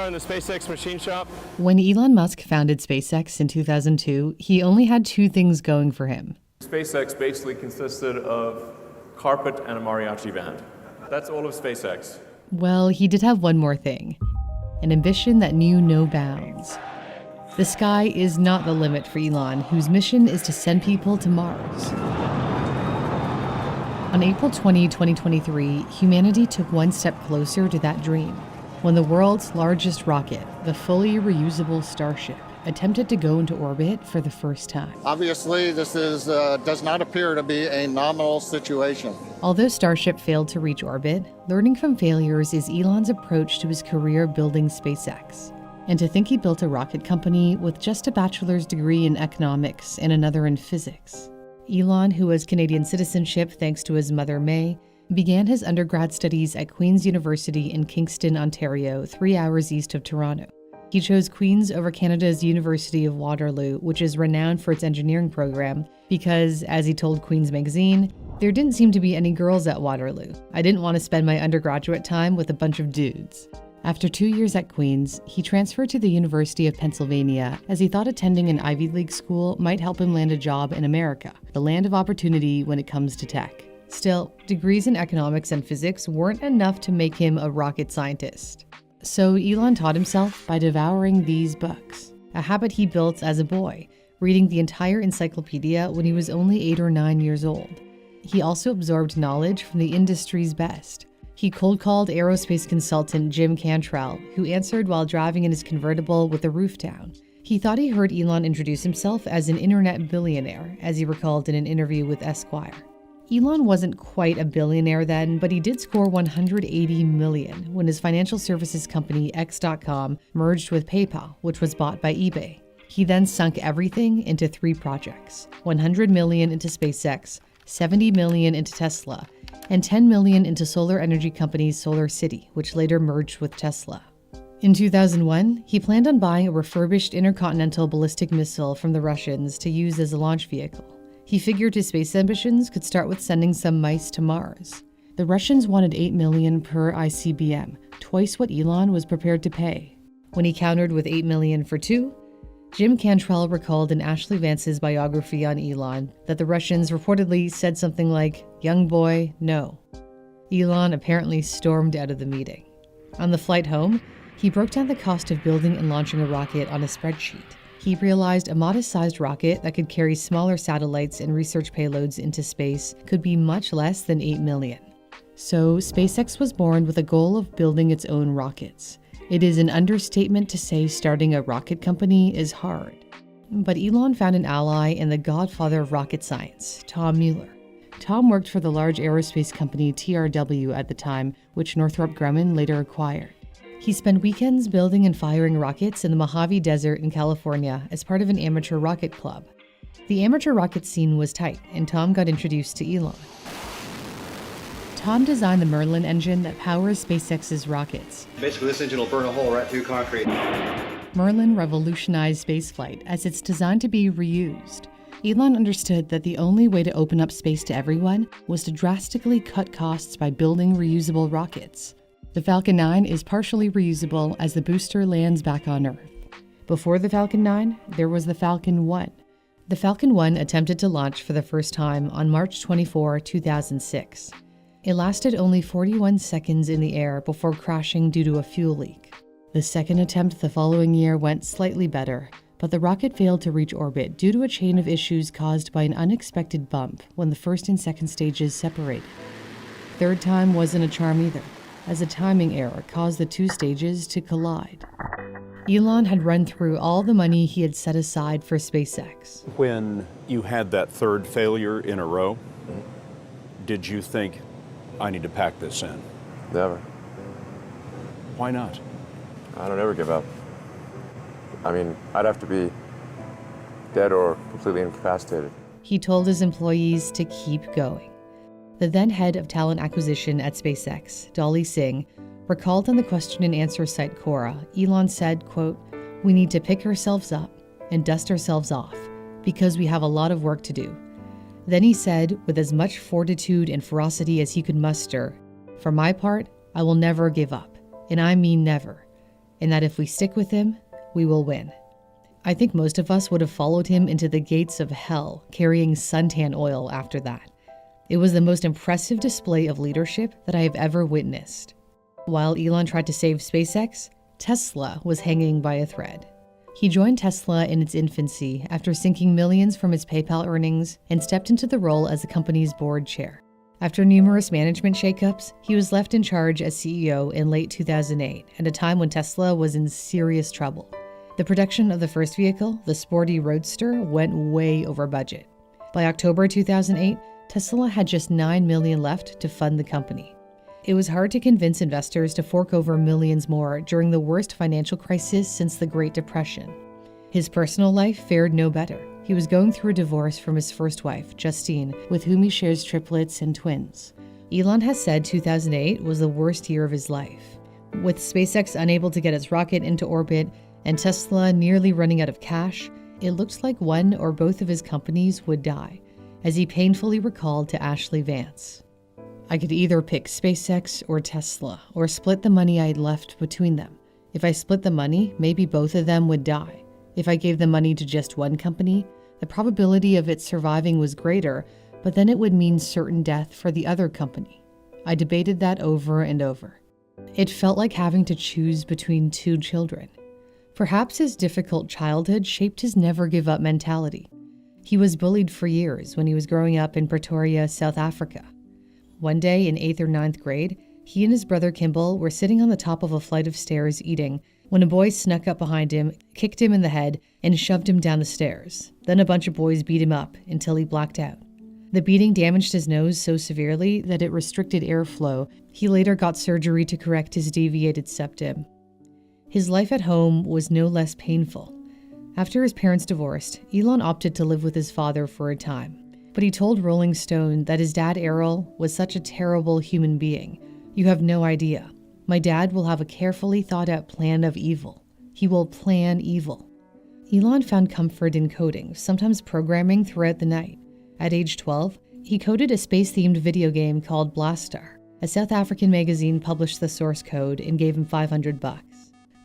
are in the SpaceX machine shop. When Elon Musk founded SpaceX in 2002, he only had two things going for him. SpaceX basically consisted of carpet and a mariachi band. That's all of SpaceX. Well, he did have one more thing, an ambition that knew no bounds. The sky is not the limit for Elon, whose mission is to send people to Mars. On April 20, 2023, humanity took one step closer to that dream when the world's largest rocket, the fully reusable Starship, attempted to go into orbit for the first time. Obviously, this does not appear to be a nominal situation. Although Starship failed to reach orbit, learning from failures is Elon's approach to his career building SpaceX. And to think he built a rocket company with just a bachelor's degree in economics and another in physics. Elon, who has Canadian citizenship thanks to his mother May, began his undergrad studies at Queen's University in Kingston, Ontario, 3 hours east of Toronto. He chose Queen's over Canada's University of Waterloo, which is renowned for its engineering program, because, as he told Queen's magazine, there didn't seem to be any girls at Waterloo. I didn't want to spend my undergraduate time with a bunch of dudes. After 2 years at Queen's, he transferred to the University of Pennsylvania as he thought attending an Ivy League school might help him land a job in America, the land of opportunity when it comes to tech. Still, degrees in economics and physics weren't enough to make him a rocket scientist. So Elon taught himself by devouring these books, a habit he built as a boy, reading the entire encyclopedia when he was only 8 or 9 years old. He also absorbed knowledge from the industry's best. He cold-called aerospace consultant Jim Cantrell, who answered while driving in his convertible with the roof down. He thought he heard Elon introduce himself as an internet billionaire, as he recalled in an interview with Esquire. Elon wasn't quite a billionaire then, but he did score $180 million when his financial services company X.com merged with PayPal, which was bought by eBay. He then sunk everything into 3 projects, $100 million into SpaceX, $70 million into Tesla, and $10 million into solar energy company SolarCity, which later merged with Tesla. In 2001, he planned on buying a refurbished intercontinental ballistic missile from the Russians to use as a launch vehicle. He figured his space ambitions could start with sending some mice to Mars. The Russians wanted $8 million per ICBM, twice what Elon was prepared to pay. When he countered with $8 million for 2, Jim Cantrell recalled in Ashley Vance's biography on Elon that the Russians reportedly said something like, "Young boy, no." Elon apparently stormed out of the meeting. On the flight home, he broke down the cost of building and launching a rocket on a spreadsheet. He realized a modest-sized rocket that could carry smaller satellites and research payloads into space could be much less than $8 million. So SpaceX was born with a goal of building its own rockets. It is an understatement to say starting a rocket company is hard. But Elon found an ally in the godfather of rocket science, Tom Mueller. Tom worked for the large aerospace company TRW at the time, which Northrop Grumman later acquired. He spent weekends building and firing rockets in the Mojave Desert in California as part of an amateur rocket club. The amateur rocket scene was tight, and Tom got introduced to Elon. Tom designed the Merlin engine that powers SpaceX's rockets. Basically, this engine will burn a hole right through concrete. Merlin revolutionized spaceflight as it's designed to be reused. Elon understood that the only way to open up space to everyone was to drastically cut costs by building reusable rockets. The Falcon 9 is partially reusable as the booster lands back on Earth. Before the Falcon 9, there was the Falcon 1. The Falcon 1 attempted to launch for the first time on March 24, 2006. It lasted only 41 seconds in the air before crashing due to a fuel leak. The second attempt the following year went slightly better, but the rocket failed to reach orbit due to a chain of issues caused by an unexpected bump when the first and second stages separated. Third time wasn't a charm either, as a timing error caused the 2 stages to collide. Elon had run through all the money he had set aside for SpaceX. When you had that third failure in a row, did you think, I need to pack this in? Never. Why not? I don't ever give up. I mean, I'd have to be dead or completely incapacitated. He told his employees to keep going. The then head of talent acquisition at SpaceX, Dolly Singh, recalled on the question and answer site Quora, Elon said, quote, "We need to pick ourselves up and dust ourselves off because we have a lot of work to do." Then he said, with as much fortitude and ferocity as he could muster, "For my part, I will never give up, and I mean never. and that if we stick with him, we will win. I think most of us would have followed him into the gates of hell, carrying suntan oil after that. It was the most impressive display of leadership that I have ever witnessed. While Elon tried to save SpaceX, Tesla was hanging by a thread. He joined Tesla in its infancy after sinking millions from its PayPal earnings and stepped into the role as the company's board chair. After numerous management shakeups, he was left in charge as CEO in late 2008, at a time when Tesla was in serious trouble. The production of the first vehicle, the sporty Roadster, went way over budget. By October 2008, Tesla had just $9 million left to fund the company. It was hard to convince investors to fork over millions more during the worst financial crisis since the Great Depression. His personal life fared no better. He was going through a divorce from his first wife, Justine, with whom he shares triplets and twins. Elon has said 2008 was the worst year of his life. With SpaceX unable to get its rocket into orbit and Tesla nearly running out of cash, it looked like one or both of his companies would die, as he painfully recalled to Ashley Vance. I could either pick SpaceX or Tesla, or split the money I had left between them. If I split the money, maybe both of them would die. If I gave the money to just one company, the probability of it surviving was greater, but then it would mean certain death for the other company. I debated that over and over. It felt like having to choose between two children. Perhaps his difficult childhood shaped his never-give-up mentality. He was bullied for years when he was growing up in Pretoria, South Africa. One day in 8th or 9th grade, he and his brother Kimball were sitting on the top of a flight of stairs eating when a boy snuck up behind him, kicked him in the head, and shoved him down the stairs. Then a bunch of boys beat him up until he blacked out. The beating damaged his nose so severely that it restricted airflow. He later got surgery to correct his deviated septum. His life at home was no less painful. After his parents divorced, Elon opted to live with his father for a time. But he told Rolling Stone that his dad, Errol, was such a terrible human being. You have no idea. My dad will have a carefully thought out plan of evil. He will plan evil. Elon found comfort in coding, sometimes programming throughout the night. At age 12, he coded a space-themed video game called Blastar. A South African magazine published the source code and gave him $500.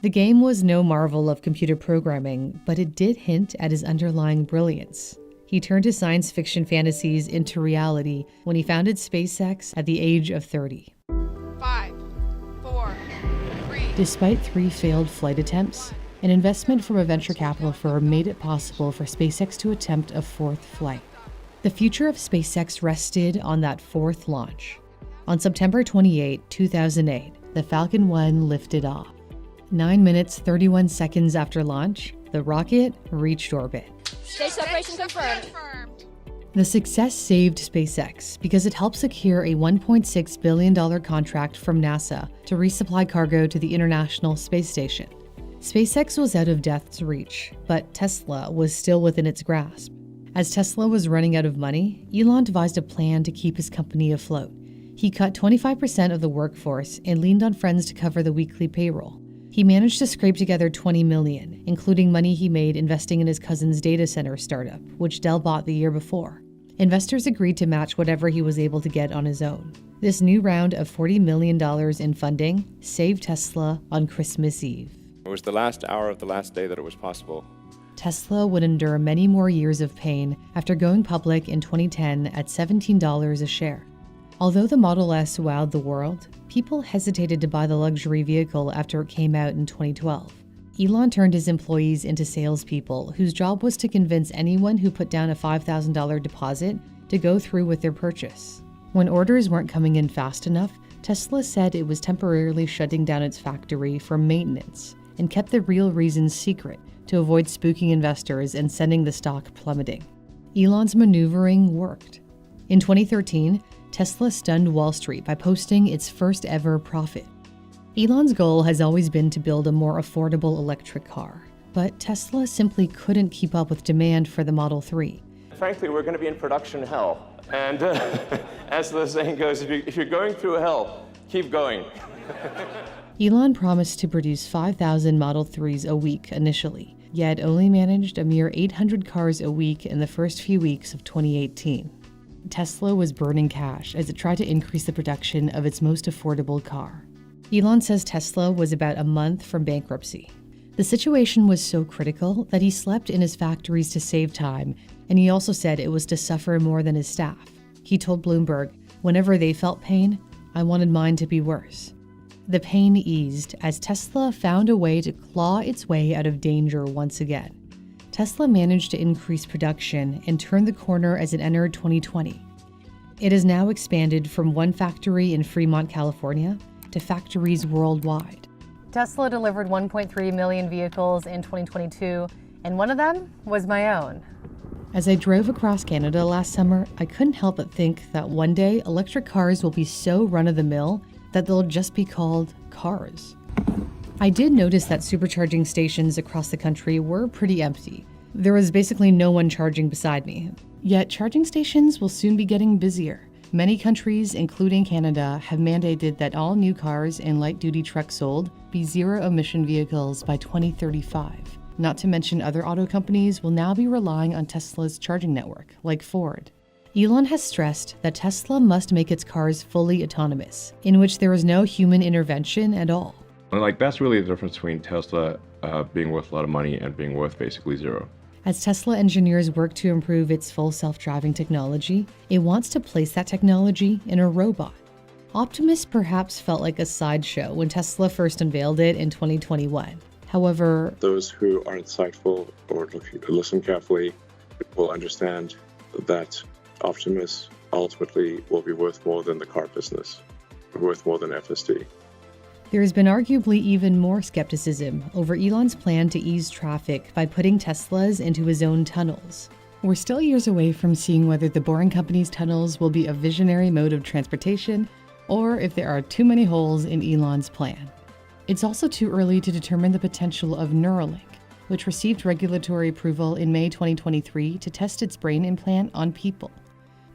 The game was no marvel of computer programming, but it did hint at his underlying brilliance. He turned his science fiction fantasies into reality when he founded SpaceX at the age of 30. 5, 4, 3. Despite 3 failed flight attempts, an investment from a venture capital firm made it possible for SpaceX to attempt a 4th flight. The future of SpaceX rested on that 4th launch. On September 28, 2008, the Falcon 1 lifted off. 9 minutes, 31 seconds after launch, the rocket reached orbit. Stage separation confirmed. The success saved SpaceX because it helped secure a $1.6 billion contract from NASA to resupply cargo to the International Space Station. SpaceX was out of death's reach, but Tesla was still within its grasp. As Tesla was running out of money, Elon devised a plan to keep his company afloat. He cut 25% of the workforce and leaned on friends to cover the weekly payroll. He managed to scrape together $20 million, including money he made investing in his cousin's data center startup, which Dell bought the year before. Investors agreed to match whatever he was able to get on his own. This new round of $40 million in funding saved Tesla on Christmas Eve. It was the last hour of the last day that it was possible. Tesla would endure many more years of pain after going public in 2010 at $17 a share. Although the Model S wowed the world, people hesitated to buy the luxury vehicle after it came out in 2012. Elon turned his employees into salespeople whose job was to convince anyone who put down a $5,000 deposit to go through with their purchase. When orders weren't coming in fast enough, Tesla said it was temporarily shutting down its factory for maintenance and kept the real reasons secret to avoid spooking investors and sending the stock plummeting. Elon's maneuvering worked. In 2013, Tesla stunned Wall Street by posting its first ever profit. Elon's goal has always been to build a more affordable electric car, but Tesla simply couldn't keep up with demand for the Model 3. Frankly, we're going to be in production hell. And as the saying goes, if you're going through hell, keep going. Elon promised to produce 5,000 Model 3s a week initially, yet only managed a mere 800 cars a week in the first few weeks of 2018. Tesla was burning cash as it tried to increase the production of its most affordable car. Elon says Tesla was about a month from bankruptcy. The situation was so critical that he slept in his factories to save time, and he also said it was to suffer more than his staff. He told Bloomberg, "Whenever they felt pain, I wanted mine to be worse." The pain eased as Tesla found a way to claw its way out of danger once again. Tesla managed to increase production and turn the corner as it entered 2020. It has now expanded from one factory in Fremont, California, to factories worldwide. Tesla delivered 1.3 million vehicles in 2022, and one of them was my own. As I drove across Canada last summer, I couldn't help but think that one day electric cars will be so run-of-the-mill that they'll just be called cars. I did notice that supercharging stations across the country were pretty empty. There was basically no one charging beside me. Yet charging stations will soon be getting busier. Many countries, including Canada, have mandated that all new cars and light-duty trucks sold be zero-emission vehicles by 2035. Not to mention other auto companies will now be relying on Tesla's charging network, like Ford. Elon has stressed that Tesla must make its cars fully autonomous, in which there is no human intervention at all. Like, that's really the difference between Tesla being worth a lot of money and being worth basically zero. As Tesla engineers work to improve its full self-driving technology, it wants to place that technology in a robot. Optimists perhaps felt like a sideshow when Tesla first unveiled it in 2021. However, those who are insightful or listen carefully will understand that Optimus ultimately will be worth more than the car business, worth more than FSD. There has been arguably even more skepticism over Elon's plan to ease traffic by putting Teslas into his own tunnels. We're still years away from seeing whether the Boring Company's tunnels will be a visionary mode of transportation or if there are too many holes in Elon's plan. It's also too early to determine the potential of Neuralink, which received regulatory approval in May 2023 to test its brain implant on people.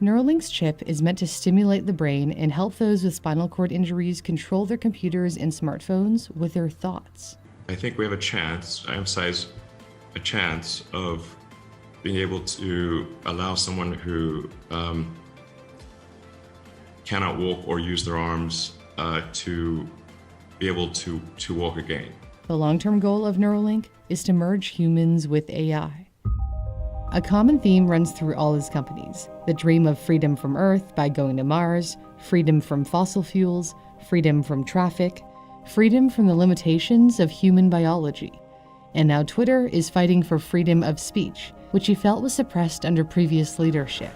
Neuralink's chip is meant to stimulate the brain and help those with spinal cord injuries control their computers and smartphones with their thoughts. I think we have a chance, I emphasize a chance, of being able to allow someone who cannot walk or use their arms to be able to walk again. The long-term goal of Neuralink is to merge humans with AI. A common theme runs through all his companies: the dream of freedom from Earth by going to Mars, freedom from fossil fuels, freedom from traffic, freedom from the limitations of human biology. And now Twitter is fighting for freedom of speech, which he felt was suppressed under previous leadership.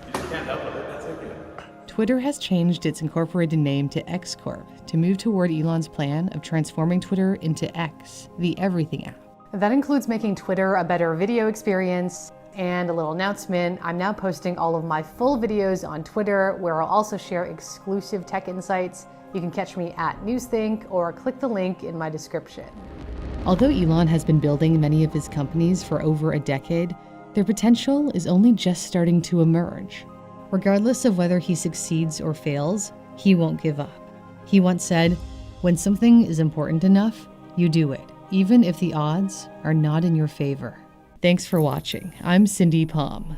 Twitter has changed its incorporated name to X Corp to move toward Elon's plan of transforming Twitter into X, the everything app. That includes making Twitter a better video experience. And a little announcement, I'm now posting all of my full videos on Twitter, where I'll also share exclusive tech insights. You can catch me at Newsthink or click the link in my description. Although Elon has been building many of his companies for over a decade, their potential is only just starting to emerge. Regardless of whether he succeeds or fails, he won't give up. He once said, "When something is important enough, you do it, even if the odds are not in your favor." Thanks for watching. I'm Cindy Palm.